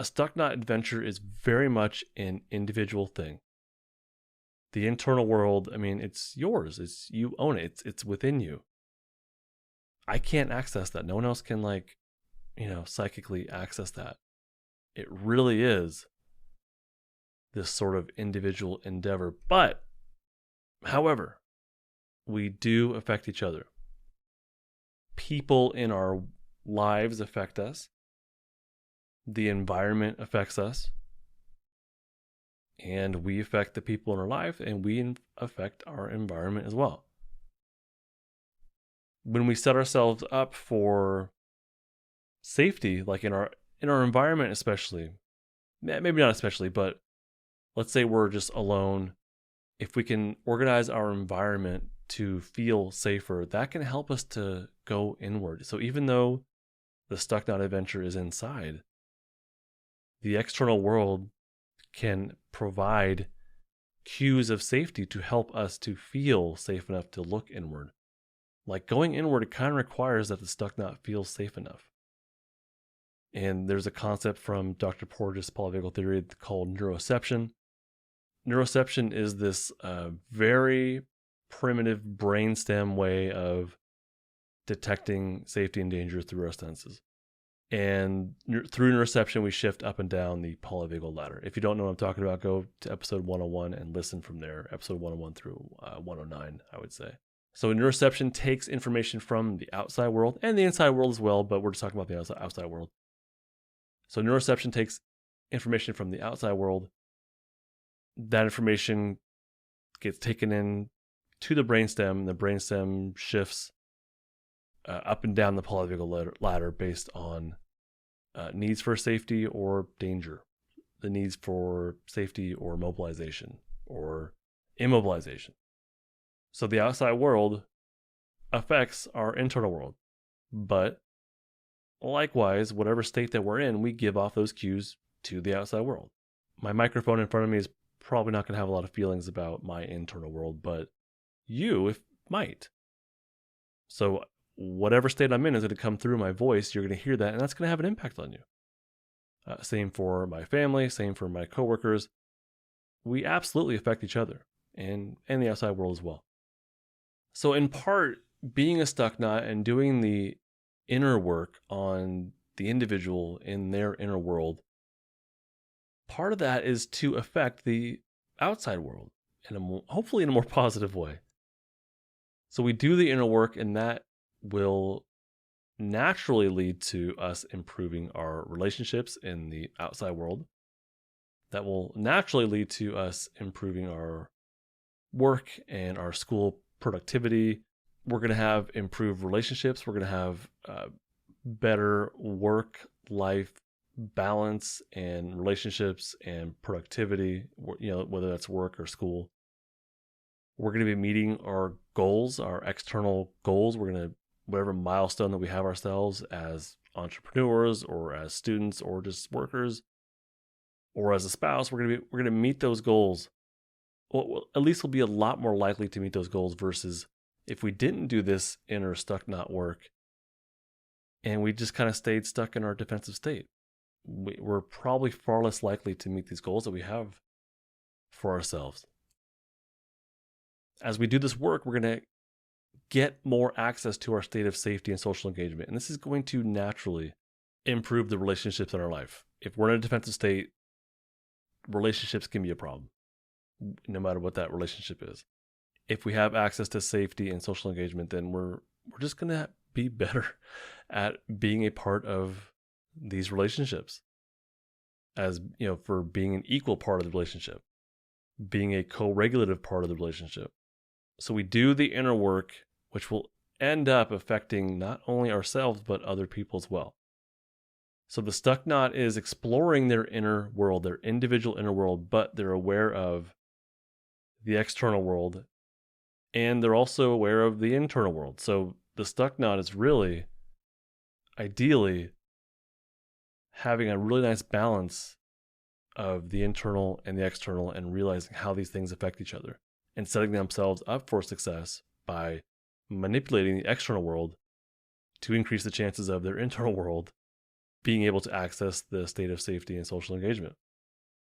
A stuck knot adventure is very much an individual thing. The internal world, I mean, it's yours. You own it. It's within you. I can't access that. No one else can psychically access that. It really is this sort of individual endeavor. But, however, we do affect each other. People in our lives affect us. The environment affects us. And we affect the people in our life, and we affect our environment as well. When we set ourselves up for safety, like in our environment especially, maybe not especially, but let's say we're just alone. If we can organize our environment to feel safer, that can help us to go inward. So even though the stuck knot adventure is inside, the external world can provide cues of safety to help us to feel safe enough to look inward. Like going inward, it kind of requires that the stuck knot feels safe enough. And there's a concept from Dr. Porges' polyvagal theory called neuroception. Neuroception is this very primitive brainstem way of detecting safety and danger through our senses. And through neuroception, we shift up and down the polyvagal ladder. If you don't know what I'm talking about, go to episode 101 and listen from there, episode 101 through 109, I would say. So neuroception takes information from the outside world and the inside world as well, but we're just talking about the outside world. So neuroception takes information from the outside world. That information gets taken in to the brainstem. The brainstem shifts up and down the polyvagal ladder based on needs for safety or danger, the needs for safety or mobilization or immobilization. So the outside world affects our internal world, but likewise, whatever state that we're in, we give off those cues to the outside world. My microphone in front of me is probably not going to have a lot of feelings about my internal world, but you might. So whatever state I'm in is going to come through my voice. You're going to hear that, and that's going to have an impact on you. Same for my family, same for my coworkers. We absolutely affect each other and the outside world as well. So in part, being a stuck knot and doing the inner work on the individual in their inner world, part of that is to affect the outside world hopefully in a more positive way. So we do the inner work, and that will naturally lead to us improving our relationships in the outside world. That will naturally lead to us improving our work and our school productivity. We're going to have improved relationships. We're going to have better work-life balance and relationships and productivity, whether that's work or school. We're going to be meeting our goals, our external goals. We're going to, whatever milestone that we have ourselves as entrepreneurs or as students or just workers or as a spouse, we're going to meet those goals. Well, at least we'll be a lot more likely to meet those goals versus if we didn't do this inner stuck knot work and we just kind of stayed stuck in our defensive state. We're probably far less likely to meet these goals that we have for ourselves. As we do this work, we're going to get more access to our state of safety and social engagement. And this is going to naturally improve the relationships in our life. If we're in a defensive state, relationships can be a problem, no matter what that relationship is. If we have access to safety and social engagement, then we're just going to be better at being a part of these relationships, as for being an equal part of the relationship, being a co-regulative part of the relationship. So we do the inner work, which will end up affecting not only ourselves, but other people as well. So the stuck knot is exploring their inner world, their individual inner world, but they're aware of the external world, and they're also aware of the internal world. So the stuck knot is really, ideally, having a really nice balance of the internal and the external and realizing how these things affect each other and setting themselves up for success by manipulating the external world to increase the chances of their internal world being able to access the state of safety and social engagement.